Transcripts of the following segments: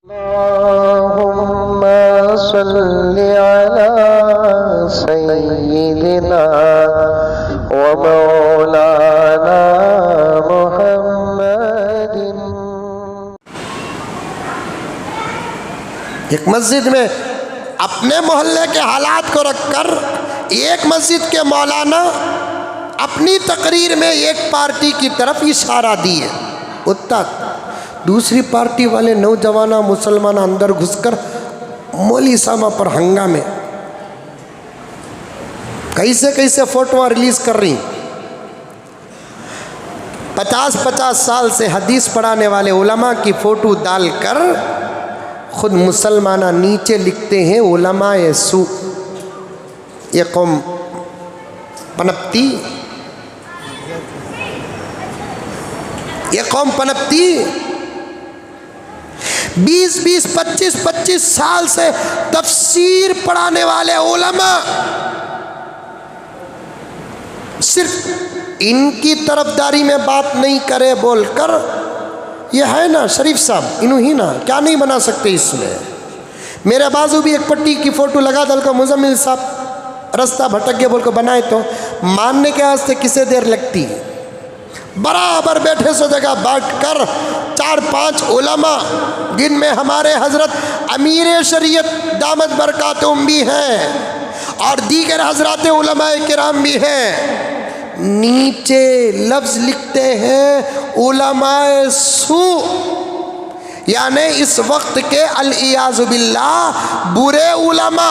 अल्लाहुम्मा सल्लि अला सय्यिदिना व मौलाना मुहम्मदिन। एक मस्जिद में अपने मोहल्ले के हालात को रखकर एक मस्जिद के मौलाना अपनी तकरीर में एक पार्टी की तरफ इशारा दिए। उत्तर दूसरी पार्टी वाले नौजवाना मुसलमान अंदर घुसकर मौलवी साहब पर हंगामे, कैसे कैसे फोटो रिलीज कर रही। 50-50 साल से हदीस पढ़ाने वाले उलमा की फोटो डालकर खुद मुसलमाना नीचे लिखते हैं उलमाए सू, ये कौम पनपती, ये कौम पनपती। 20-20, 25-25 साल से तफसीर पढ़ाने वाले उलमा सिर्फ इनकी तरफदारी में बात नहीं करे बोलकर, ये है ना शरीफ साहब, इन्हों ही ना, क्या नहीं बना सकते इसमें। मेरे बाजू भी एक पट्टी की फोटो लगा दल को मुजम्मिल साहब रास्ता भटक गए बोल को बनाए तो मानने के वास्ते किसे देर लगती। बराबर बैठे सो जगह बैठकर 4-5 उलमा जिनमें हमारे हजरत अमीर शरीयत दामत बरकातुहुम भी हैं और दीगर हजरत उलमाए किराम भी हैं, नीचे लफ्ज लिखते हैं उलमाए सू, यानी इस वक्त के अल-इयाज़ु बिल्लाह बुरे उलमा।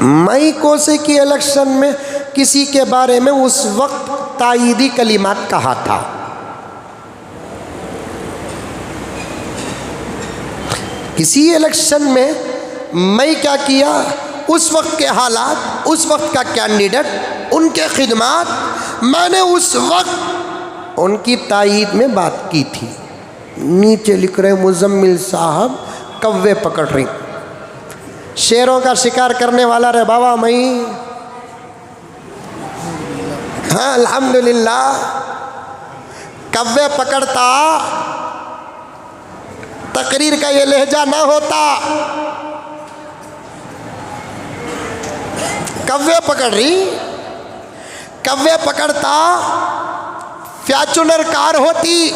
मई कोसे की इलेक्शन में किसी के बारे में उस वक्त तायीदी कलिमात कहा था। किसी इलेक्शन में मैं क्या किया, उस वक्त के हालात, उस वक्त का कैंडिडेट, उनके खिदमात, मैंने उस वक्त उनकी तायीद में बात की थी। नीचे लिख रहे मुजम्मिल साहब कव्वे पकड़ रही, शेरों का शिकार करने वाला रे बाबा मई। हाँ अल्हम्दुलिल्लाह, कव्वे पकड़ता तकरीर का ये लहजा ना होता। कव्वे पकड़ रही, कव्वे पकड़ता फॉर्च्यूनर कार होती,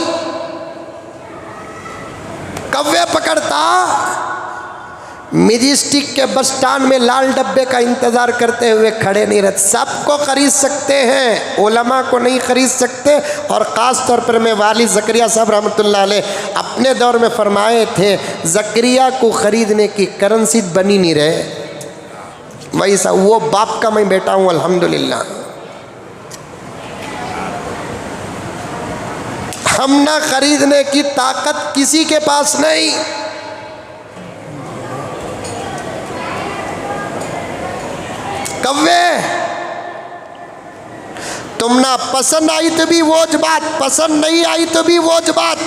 कव्वे पकड़ता मैजेस्टिक के बस स्टैंड में लाल डब्बे का इंतज़ार करते हुए खड़े नहीं रहते। सबको खरीद सकते हैं, उलमा को नहीं खरीद सकते। और ख़ास तौर पर मैं वाली ज़करिया साहब रहमतुल्लाह अलैह अपने दौर में फरमाए थे, ज़करिया को ख़रीदने की करेंसी बनी नहीं रहे। वही सा वो बाप का मैं बेटा हूँ अल्हम्दुलिल्लाह। हम ना खरीदने की ताकत किसी के पास नहीं। कव्वे तुम ना पसंद आई तो भी वो बात, पसंद नहीं आई तो भी वो बात।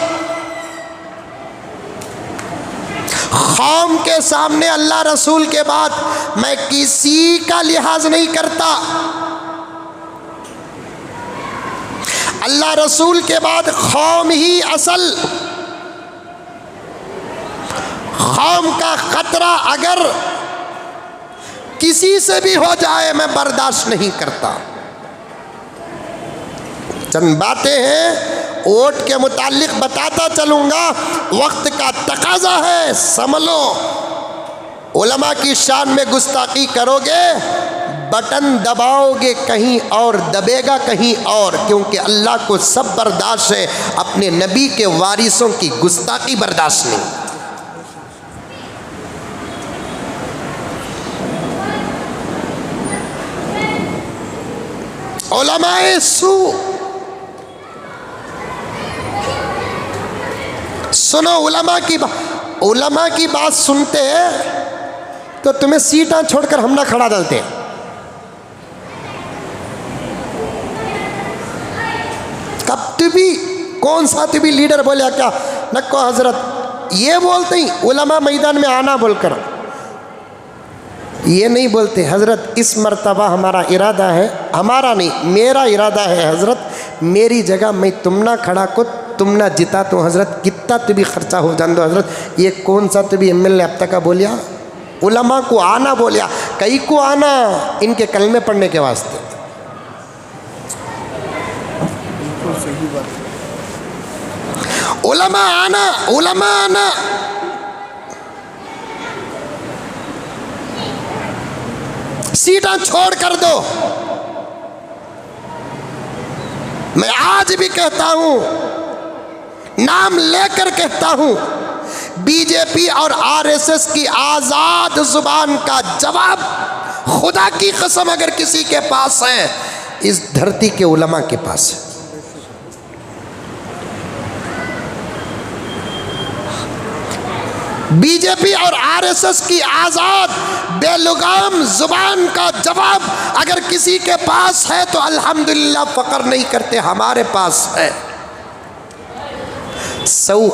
कौम के सामने अल्लाह रसूल के बाद मैं किसी का लिहाज नहीं करता। अल्लाह रसूल के बाद कौम ही असल। कौम का खतरा अगर किसी से भी हो जाए मैं बर्दाश्त नहीं करता। चंद बातें हैं वोट के मुतालिक बताता चलूँगा, वक्त का तकाजा है, समझ लो। उलमा की शान में गुस्ताखी करोगे, बटन दबाओगे कहीं और, दबेगा कहीं और, क्योंकि अल्लाह को सब बर्दाश्त है, अपने नबी के वारिसों की गुस्ताखी बर्दाश्त नहीं। उलमाए सू, सुनो उलमा की बात सुनते हैं तो तुम्हें सीटा छोड़कर हम ना खड़ा डालते हैं। कब भी कौन सा भी लीडर बोले क्या नक्को हजरत ये बोलते ही उलमा मैदान में आना बोलकर, ये नहीं बोलते हजरत इस मर्तबा हमारा इरादा है, हमारा नहीं मेरा इरादा है हजरत, मेरी जगह मैं तुम ना खड़ा को तुम ना जिता तो हज़रत कितना तो भी खर्चा हो जान दो हज़रत, ये कौन सा तो भी MLA अब तक का बोलिया, उलमा को आना बोलिया, कई को आना इनके कलमे पढ़ने के वास्ते। उलमा आना, उलमा आना। सीटा छोड़ कर दो। मैं आज भी कहता हूं, नाम लेकर कहता हूं, बीजेपी और RSS की आजाद जुबान का जवाब खुदा की कसम अगर किसी के पास है, इस धरती के उलमा के पास है। बीजेपी और RSS की आजाद बेलुगाम जुबान का जवाब अगर किसी के पास है तो अल्हम्दुलिल्लाह, फख्र नहीं करते, हमारे पास है। सऊ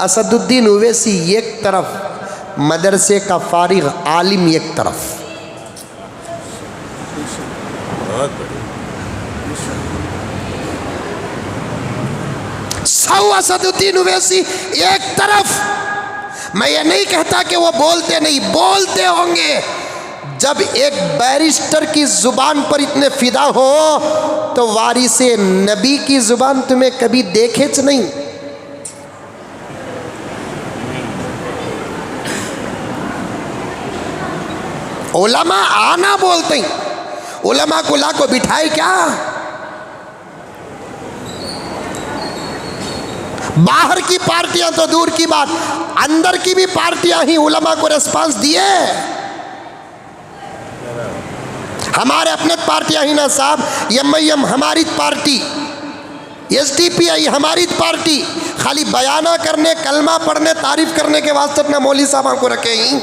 असदुद्दीन ओवैसी एक तरफ, मदरसे का फारिग आलिम एक तरफ। सऊ असदुद्दीन ओवैसी एक तरफ। मैं ये नहीं कहता कि वो बोलते नहीं, बोलते होंगे। जब एक बैरिस्टर की जुबान पर इतने फिदा हो तो वारिसे नबी की जुबान तुम्हें कभी देखेच नहीं। उलमा आना बोलते हैं, उलमा को ला को बिठाए क्या? बाहर की पार्टियां तो दूर की बात, अंदर की भी पार्टियां ही उलमा को रिस्पांस दिए। हमारे अपने पार्टियां ही ना साहब, MIM हमारी पार्टी, SDPI हमारी पार्टी, खाली बयाना करने, कलमा पढ़ने, तारीफ करने के वास्ते अपने मौलवी साहब को रखे ही।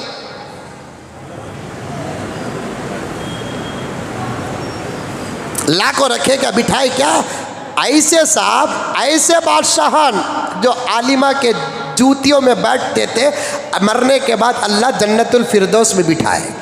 लाखों रखे क्या, बिठाए क्या? ऐसे साहब, ऐसे बादशाहान जो आलिमा के जूतियों में बैठते थे, मरने के बाद अल्लाह जन्नतुल फिरदौस में बिठाए।